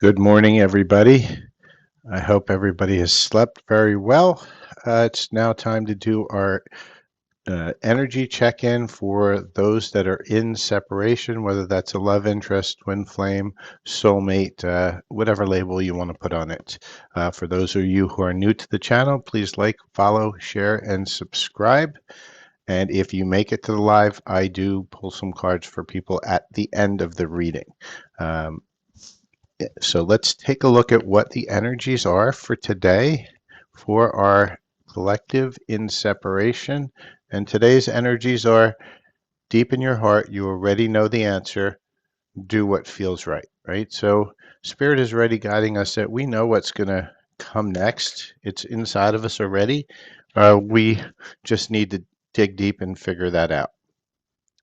Good morning, everybody. I hope everybody has slept very well. It's now time to do our energy check-in for those that are in separation, whether that's a love interest, twin flame, soulmate, whatever label you want to put on it. For those of you who are new to the channel, please like, follow, share, and subscribe. And if you make it to the live, I do pull some cards for people at the end of the reading. Um, so let's take a look at what the energies are for today for our collective in separation. And today's energies are deep in your heart. You already know the answer. Do what feels right, right? So Spirit is already guiding us that we know what's going to come next. It's inside of us already. We just need to dig deep and figure that out.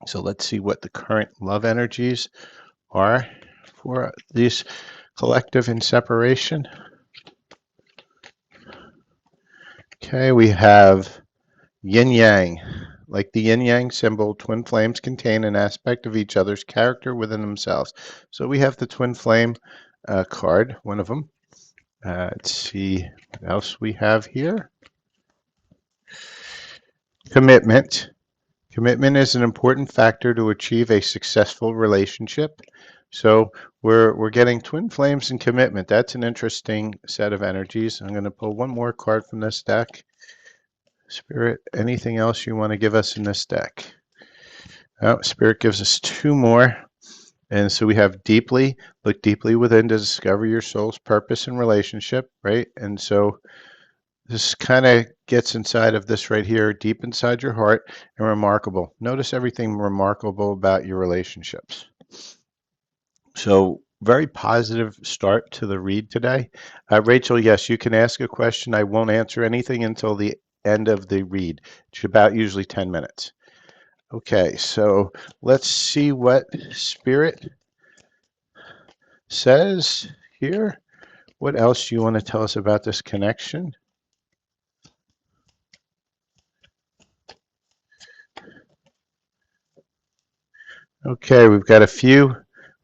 So let's see what the current love energies are for these collective in separation. Okay, we have yin yang. Like the yin yang symbol, twin flames contain an aspect of each other's character within themselves. So we have the twin flame card, one of them. Let's see what else we have here. Commitment. Commitment is an important factor to achieve a successful relationship. So we're getting twin flames and commitment. That's an interesting set of energies. I'm going to pull one more card from this deck. Spirit, anything else you want to give us in this deck? Oh, Spirit gives us two more. And so we have deeply, look deeply within to discover your soul's purpose and relationship, right? And so this kind of gets inside of this right here, deep inside your heart and remarkable. Notice everything remarkable about your relationships. So very positive start to the read today. Rachel, yes, you can ask a question. I won't answer anything until the end of the read. It's about usually 10 minutes. Okay, so let's see what Spirit says here. What else do you want to tell us about this connection? Okay, we've got a few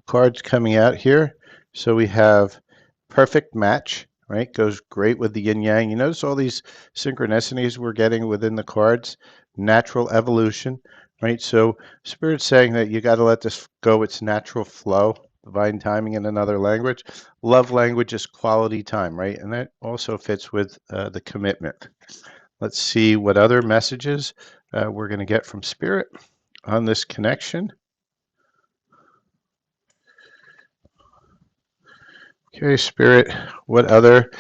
cards coming out here. So we have perfect match, right? Goes great with the yin yang. You notice all these synchronicities we're getting within the cards. Natural evolution, right? So Spirit's saying that you got to let this go its natural flow. Divine timing in another language. Love language is quality time, right? And that also fits with the commitment. Let's see what other messages we're going to get from Spirit on this connection. Okay, Spirit, what other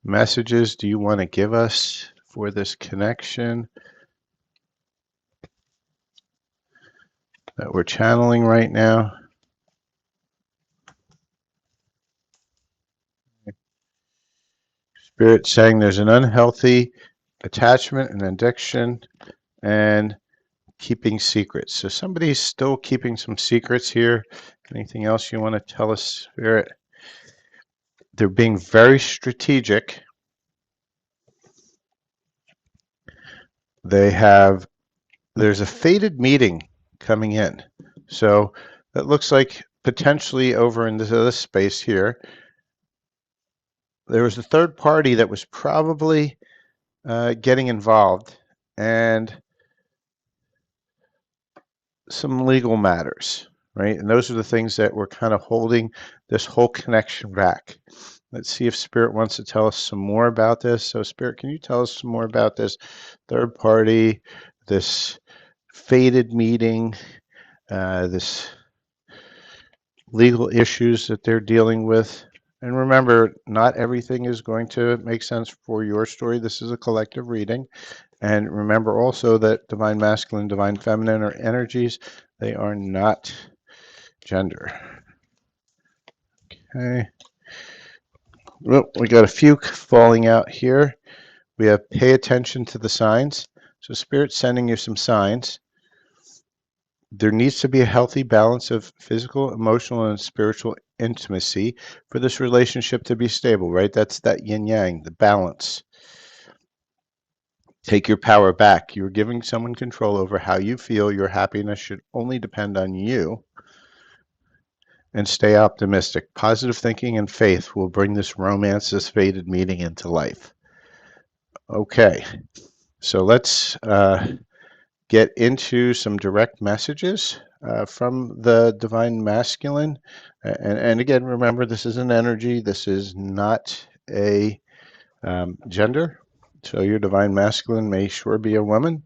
messages do you want to give us for this connection that we're channeling right now? Spirit saying there's an unhealthy attachment and addiction and keeping secrets. So somebody's still keeping some secrets here. Anything else you want to tell us, Spirit? They're being very strategic. There's a fated meeting coming in. So that looks like potentially over in this space here, there was a third party that was probably getting involved and some legal matters, right? And those are the things that were kind of holding this whole connection back. Let's see if Spirit wants to tell us some more about this. So Spirit, can you tell us some more about this third party, this fated meeting, this legal issues that they're dealing with? And remember, not everything is going to make sense for your story. This is a collective reading. And remember also that divine masculine, divine feminine are energies. They are not gender. Okay. Well, we got a few falling out here. We have pay attention to the signs. So Spirit's sending you some signs. There needs to be a healthy balance of physical, emotional, and spiritual intimacy for this relationship to be stable, right? That's that yin yang, the balance. Take your power back. You're giving someone control over how you feel. Your happiness should only depend on you. and stay optimistic. Positive thinking and faith will bring this romance, this fated meeting into life. Okay, so let's get into some direct messages from the Divine Masculine. And again, remember, this is an energy. This is not a gender. So your Divine Masculine may sure be a woman.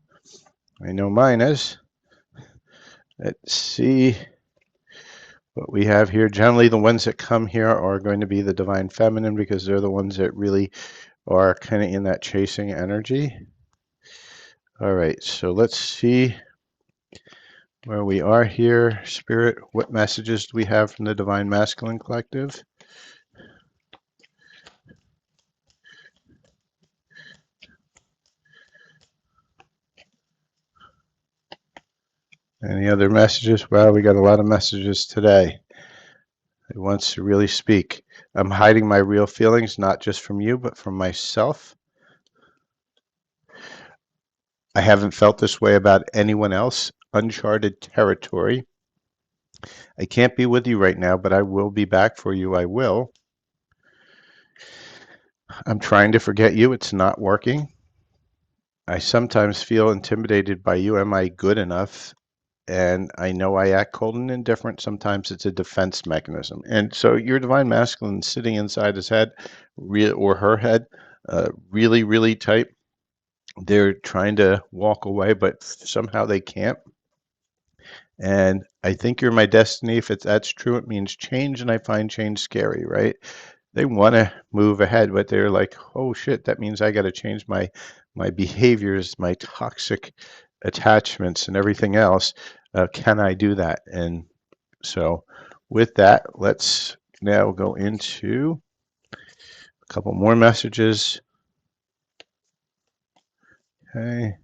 I know mine is. Let's see what we have here. Generally, the ones that come here are going to be the Divine Feminine because they're the ones that really are kind of in that chasing energy. All right, so let's see where we are here. Spirit, what messages do we have from the Divine Masculine Collective? Any other messages? Wow, we got a lot of messages today. It wants to really speak. I'm hiding my real feelings, not just from you, but from myself. I haven't felt this way about anyone else. Uncharted territory. I can't be with you right now, but I will be back for you. I will. I'm trying to forget you. It's not working. I sometimes feel intimidated by you. Am I good enough? And I know I act cold and indifferent. Sometimes it's a defense mechanism. And so your Divine Masculine sitting inside his head or her head, really, really tight. They're trying to walk away, but somehow they can't. And I think you're my destiny. If that's true, it means change, and I find change scary, right? They want to move ahead, but they're like, oh shit, that means I got to change my behaviors, my toxic attachments, and everything else. Can I do that? And so, with that, let's now go into a couple more messages. Okay.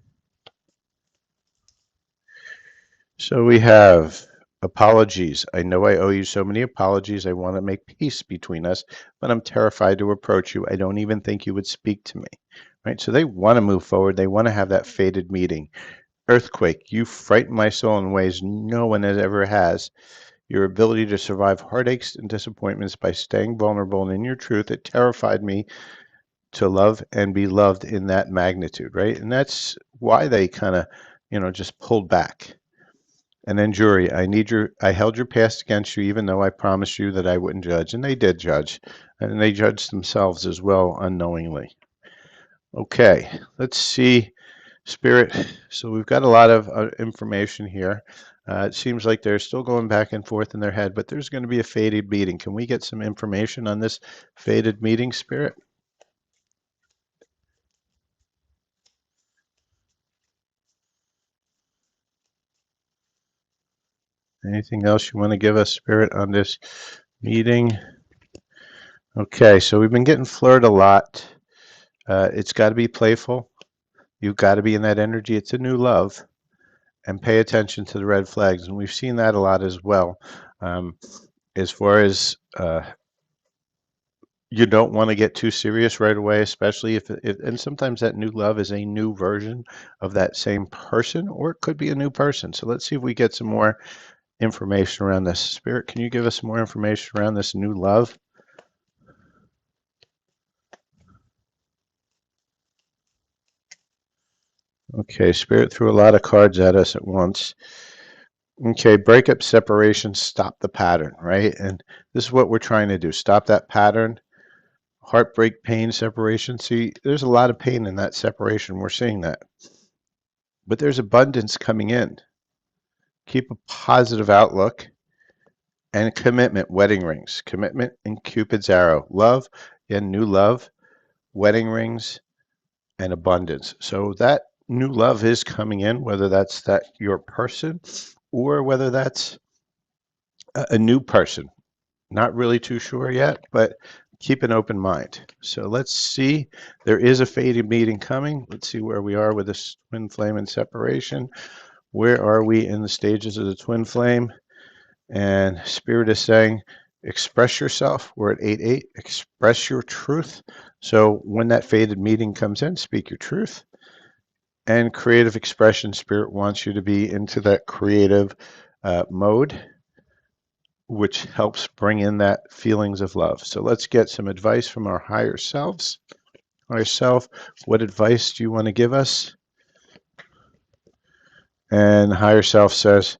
So we have apologies. I know I owe you so many apologies. I want to make peace between us, but I'm terrified to approach you. I don't even think you would speak to me. Right? So they want to move forward. They want to have that fated meeting. Earthquake, you frighten my soul in ways no one ever has. Your ability to survive heartaches and disappointments by staying vulnerable and in your truth, it terrified me to love and be loved in that magnitude, right? And that's why they kind of, just pulled back. And then jury, I held your past against you, even though I promised you that I wouldn't judge. And they did judge. And they judged themselves as well, unknowingly. Okay, let's see, Spirit. So we've got a lot of information here. It seems like they're still going back and forth in their head, but there's going to be a fated meeting. Can we get some information on this fated meeting, Spirit? Anything else you want to give us, Spirit, on this meeting? Okay, so we've been getting flirted a lot. It's got to be playful. You've got to be in that energy. It's a new love. And pay attention to the red flags. And we've seen that a lot as well. As far as you don't want to get too serious right away, especially if and sometimes that new love is a new version of that same person, or it could be a new person. So let's see if we get some more information around this. Spirit, can you give us more information around this new love? Okay, Spirit threw a lot of cards at us at once. Okay, breakup, separation, stop the pattern, right? And this is what we're trying to do. Stop that pattern. Heartbreak, pain, separation. See, there's a lot of pain in that separation. We're seeing that. But there's abundance coming in. Keep a positive outlook. And commitment, wedding rings. Commitment and Cupid's arrow. Love and new love, wedding rings, and abundance. So that new love is coming in, whether that's your person or whether that's a new person. Not really too sure yet, but keep an open mind. So let's see. There is a fated meeting coming. Let's see where we are with this twin flame and separation. Where are we in the stages of the twin flame? And Spirit is saying, express yourself. We're at 8-8. Express your truth. So when that fated meeting comes in, speak your truth. And creative expression, Spirit wants you to be into that creative mode which helps bring in that feelings of love. So let's get some advice from our higher selves. Higher self, what advice do you want to give us? And higher self says,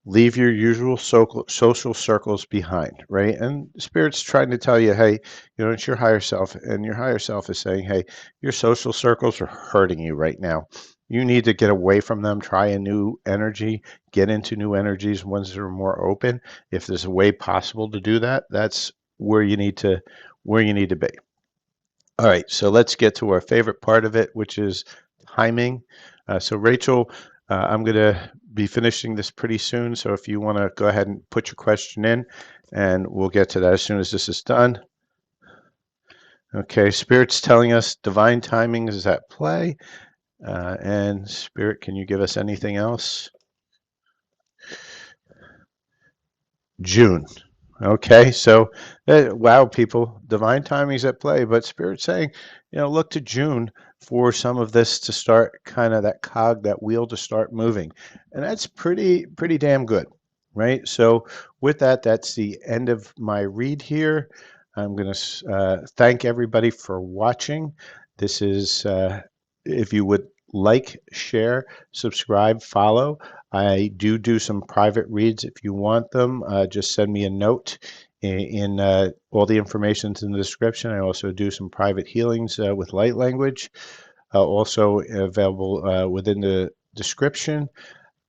leave your usual social circles behind, right? And Spirit's trying to tell you, hey, it's your higher self, and your higher self is saying, hey, your social circles are hurting you right now. You need to get away from them, try a new energy, get into new energies, ones that are more open. If there's a way possible to do that, that's where you need to be. All right, so let's get to our favorite part of it, which is timing. So Rachel, I'm going to be finishing this pretty soon. So if you want to go ahead and put your question in, and we'll get to that as soon as this is done. Okay, Spirit's telling us divine timing is at play. And Spirit, can you give us anything else? June. Okay, so wow, people, divine timing is at play, but Spirit's saying, look to June for some of this to start, kind of that cog, that wheel to start moving, and that's pretty damn good, right? So with that, that's the end of my read here. I'm going to thank everybody for watching. This is, if you would like, share, subscribe, follow. I do some private reads. If you want them, just send me a note. In all the information's in the description. I also do some private healings with light language, also available within the description.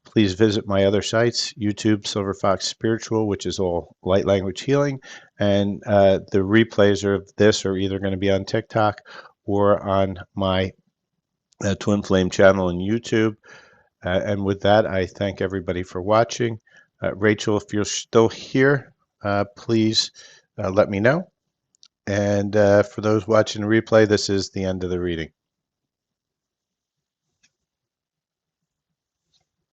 Please visit my other sites, YouTube, Silver Fox Spiritual, which is all light language healing, and the replays of this are either going to be on TikTok or on my Twin Flame channel on YouTube. And with that, I thank everybody for watching. Rachel, if you're still here, please let me know. And for those watching the replay, this is the end of the reading.